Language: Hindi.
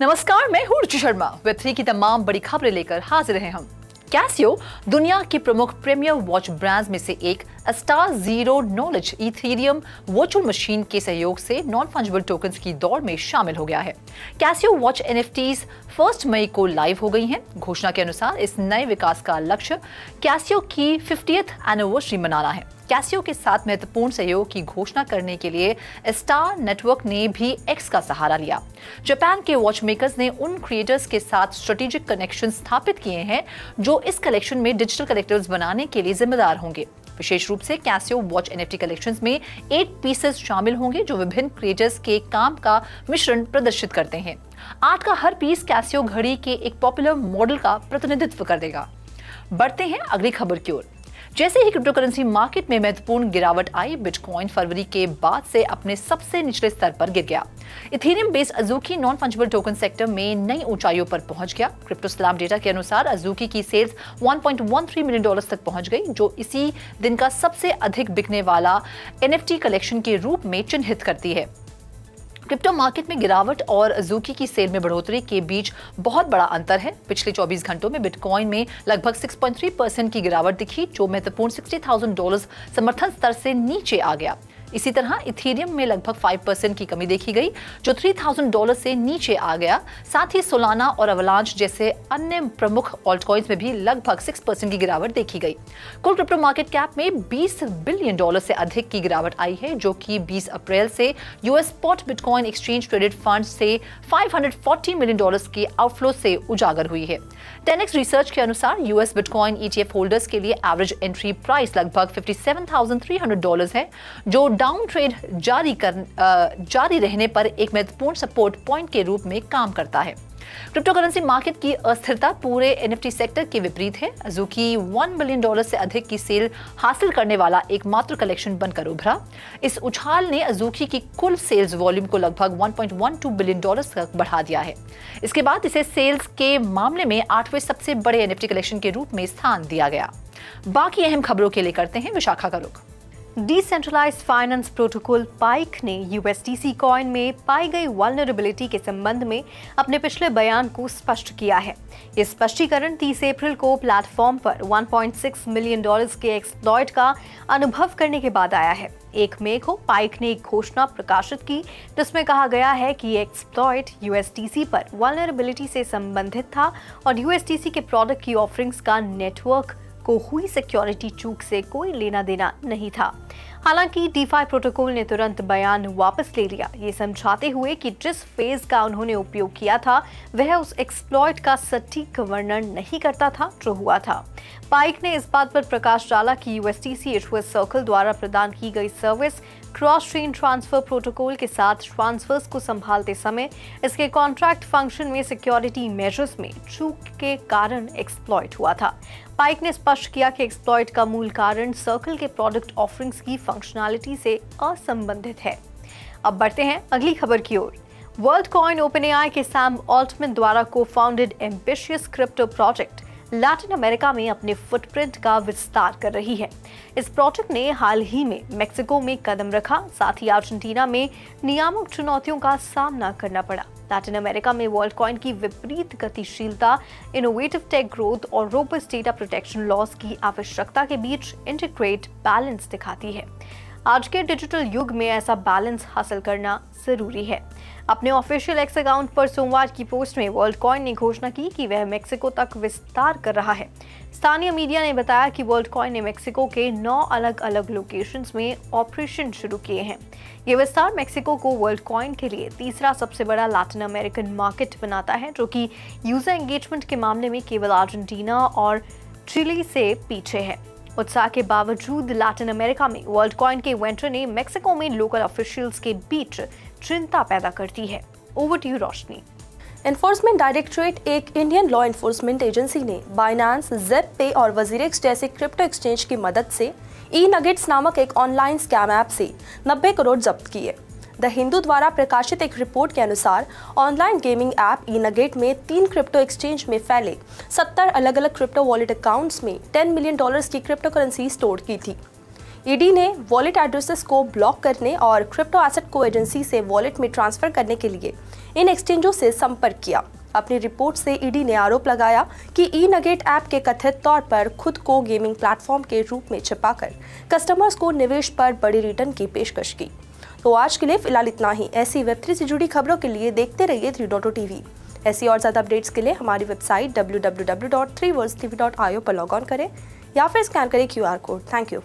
नमस्कार, मैं हूँ रुचि शर्मा। वेब3 की तमाम बड़ी खबरें लेकर हाजिर हैं हम। कैसियो दुनिया की प्रमुख प्रीमियर वॉच ब्रांड्स में से एक star zero knowledge Ethereum virtual machine के सहयोग से नॉन फंजिबल टोकन्स की दौड़ में शामिल हो गया है। कैसियो वॉच एनएफटीज 1 मई को लाइव हो गई हैं। घोषणा के अनुसार इस नए विकास का लक्ष्य कैसियो की 50th एनिवर्सरी मनाना है। कैसियो के साथ महत्वपूर्ण सहयोग की घोषणा करने के लिए स्टार नेटवर्क ने भी एक्स का सहारा लिया। जापान के वॉच मेकर्स ने उन क्रिएटर्स के साथ स्ट्रेटेजिक कनेक्शन स्थापित किए हैं जो इस कलेक्शन में डिजिटल कलेक्टर्स बनाने के लिए जिम्मेदार होंगे। विशेष रूप से कैसियो वॉच एनएफटी कलेक्शंस में 8 पीसेस शामिल होंगे जो विभिन्न क्रिएटर्स के काम का मिश्रण प्रदर्शित करते हैं। आर्ट का हर पीस कैसियो घड़ी के एक पॉपुलर मॉडल का प्रतिनिधित्व कर देगा। बढ़ते हैं अगली खबर की ओर। जैसे ही क्रिप्टो करेंसी मार्केट में महत्वपूर्ण गिरावट आई, बिटकॉइन फरवरी के बाद से अपने सबसे निचले स्तर पर गिर गया। Ethereum based Azuki non fungible token sector में नई ऊंचाइयों पर पहुंच गया। क्रिप्टो स्लैम डेटा के अनुसार अज़ूकी की सेल्स $1.13 मिलियन तक पहुंच गई, जो इसी दिन का सबसे अधिक बिकने वाला एनएफटी कलेक्शन के रूप में चिन्हित करती है। क्रिप्टो मार्केट में गिरावट और अज़ूकी की सेल में बढ़ोतरी के बीच बहुत बड़ा अंतर है। पिछले 24 घंटों में बिटकॉइन में लगभग 6.3% की गिरावट दिखी, जो महत्वपूर्ण $60,000 समर्थन स्तर से नीचे आ गया। इसी तरह इथेरियम में लगभग 5% की कमी देखी गई, जो $3,000 से नीचे आ गया। साथ ही सोलाना और अवलांच जैसे अन्य प्रमुख ऑल्टकॉइंस में भी लगभग 6% की गिरावट देखी गई। कुल क्रिप्टो मार्केट कैप में $20 बिलियन से अधिक की गिरावट आई है, जो कि 20 अप्रैल से US spot bitcoin exchange traded fund से $540 मिलियन के आउटफ्लो से उजागर हुई है। 10x रिसर्च के अनुसार यूएस बिटकॉइन ETF होल्डर्स के लिए एवरेज एंट्री प्राइस लगभग $57,300 है, जो डाउन ट्रेड जारी रहने पर एक महत्वपूर्ण सपोर्ट पॉइंट के रूप में काम करता है। क्रिप्टो करेंसी मार्केट की अस्थिरता पूरे एनएफटी सेक्टर के विपरीत है। अज़ूकी $1 बिलियन से अधिक की सेल हासिल करने वाला एकमात्र कलेक्शन बनकर उभरा। इस उछाल ने अज़ूकी की कुल सेल्स वॉल्यूम को लगभग $1.12 बिलियन तक बढ़ा दिया है। इसके बाद इसे सेल्स के मामले में 8वें सबसे बड़े एनएफटी कलेक्शन के रूप में स्थान दिया गया। बाकी अहम खबरों के लिए करते हैं विशाखा का रुख। डिसेंट्रलाइज्ड फाइनेंस प्रोटोकॉल पाइक ने यूएसडीसी कॉइन में पाई गई वल्नरेबिलिटी के संबंध में अपने पिछले बयान को स्पष्ट किया है। ये स्पष्टीकरण 30 अप्रैल को प्लेटफॉर्म पर $1.6 मिलियन के एक्सप्लॉइट का अनुभव करने के बाद आया है। 1 मई को पाइक ने एक घोषणा प्रकाशित की जिसमें कहा गया है कि ये एक्सप्लॉइट यूएसडीसी पर वल्नरेबिलिटी से संबंधित था और यूएसडीसी के प्रोडक्ट की ऑफरिंग्स का नेटवर्क को हुई सिक्योरिटी चूक से कोई लेना देना नहीं था। हालांकि डीफाई प्रोटोकॉल ने तुरंत बयान वापस ले लिया, ये समझाते हुए कि जिस फेज का उन्होंने उपयोग किया था वह उस एक्सप्लॉइट का सटीक वर्णन नहीं करता था जो हुआ था। पाइक ने इस बात पर प्रकाश डाला कि यूएसडीसी इशुअर्स सर्कल द्वारा प्रदान की गई service cross chain transfer protocol के साथ ट्रांसफर्स को संभालते समय इसके कॉन्ट्रैक्ट फंक्शन में सिक्योरिटी मेजर्स में चूक के कारण एक्सप्लॉइट हुआ था। पाइक ने स्पष्ट किया कि एक्सप्लॉइट का मूल कारण सर्कल के प्रोडक्ट ऑफरिंग्स की फंक्शनैलिटी से असंबंधित है। अब बढ़ते हैं अगली खबर की ओर। वर्ल्ड कॉइन ओपनएआई के सैम ऑल्टमैन द्वारा co-founded ambitious crypto project Latin America में अपने फुटप्रिंट का विस्तार कर रही है। इस प्रोजेक्ट ने हाल ही में मेक्सिको में कदम रखा, साथ ही अर्जेंटीना में नियामक चुनौतियों का सामना करना पड़ा। लैटिन अमेरिका में वर्ल्ड कॉइन की विपरीत गतिशीलता, इनोवेटिव टेक ग्रोथ और रोबस्ट डेटा प्रोटेक्शन लॉज की आवश्यकता के बीच इंटीग्रेट बैलेंस दिखाती है। आज के डिजिटल युग में ऐसा बैलेंस हासिल करना जरूरी है। अपने ऑफिशियल एक्स अकाउंट पर सोमवार की पोस्ट में वर्ल्ड कॉइन ने घोषणा की कि वह मेक्सिको तक विस्तार कर रहा है। स्थानीय मीडिया ने बताया कि वर्ल्ड कॉइन ने मेक्सिको के 9 अलग अलग लोकेशंस में ऑपरेशन शुरू किए हैं। ये विस्तार मेक्सिको को वर्ल्ड कॉइन के लिए तीसरा सबसे बड़ा लैटिन अमेरिकन मार्केट बनाता है, जो कि यूजर एंगेजमेंट के मामले में केवल अर्जेंटीना और चिली से पीछे है। उत्साह के बावजूद लैटिन अमेरिका में वर्ल्ड कॉइन के वेंचर ने मेक्सिको में लोकल ऑफिशियल्स के बीच चिंता पैदा करती है। Over to you Roshni. Enforcement Directorate, एक इंडियन लॉ एनफोर्समेंट एजेंसी ने बाइनेंस, ज़ेप-पे और वजीरेक्स जैसे क्रिप्टो एक्सचेंज की मदद से ई-नगेट्स नामक एक ऑनलाइन स्कैम ऐप से 90 करोड़ जब्त किए। द हिंदू द्वारा प्रकाशित एक रिपोर्ट के अनुसार ऑनलाइन गेमिंग ऐप ई-नगेट में 3 क्रिप्टो एक्सचेंज में फैले 70 अलग अलग क्रिप्टो वॉलेट अकाउंट्स में $10 मिलियन की क्रिप्टो करेंसी स्टोर की थी। ईडी ने वॉलेट एड्रेसेस को ब्लॉक करने और क्रिप्टो एसेट को एजेंसी से वॉलेट में ट्रांसफर करने के लिए इन एक्सचेंजों से संपर्क किया। अपनी रिपोर्ट से ईडी ने आरोप लगाया कि ई-नगेट ऐप के कथित तौर पर खुद को गेमिंग प्लेटफॉर्म के रूप में छिपाकर कस्टमर्स को निवेश पर बड़ी रिटर्न की पेशकश की। तो आज के लिए फिलहाल इतना ही। ऐसी वेब3 से जुड़ी खबरों के लिए देखते रहिए 3.0 टीवी। ऐसी और ज़्यादा अपडेट्स के लिए हमारी वेबसाइट www.3worldstv.io पर लॉग ऑन करें या फिर स्कैन करें QR कोड। Thank you.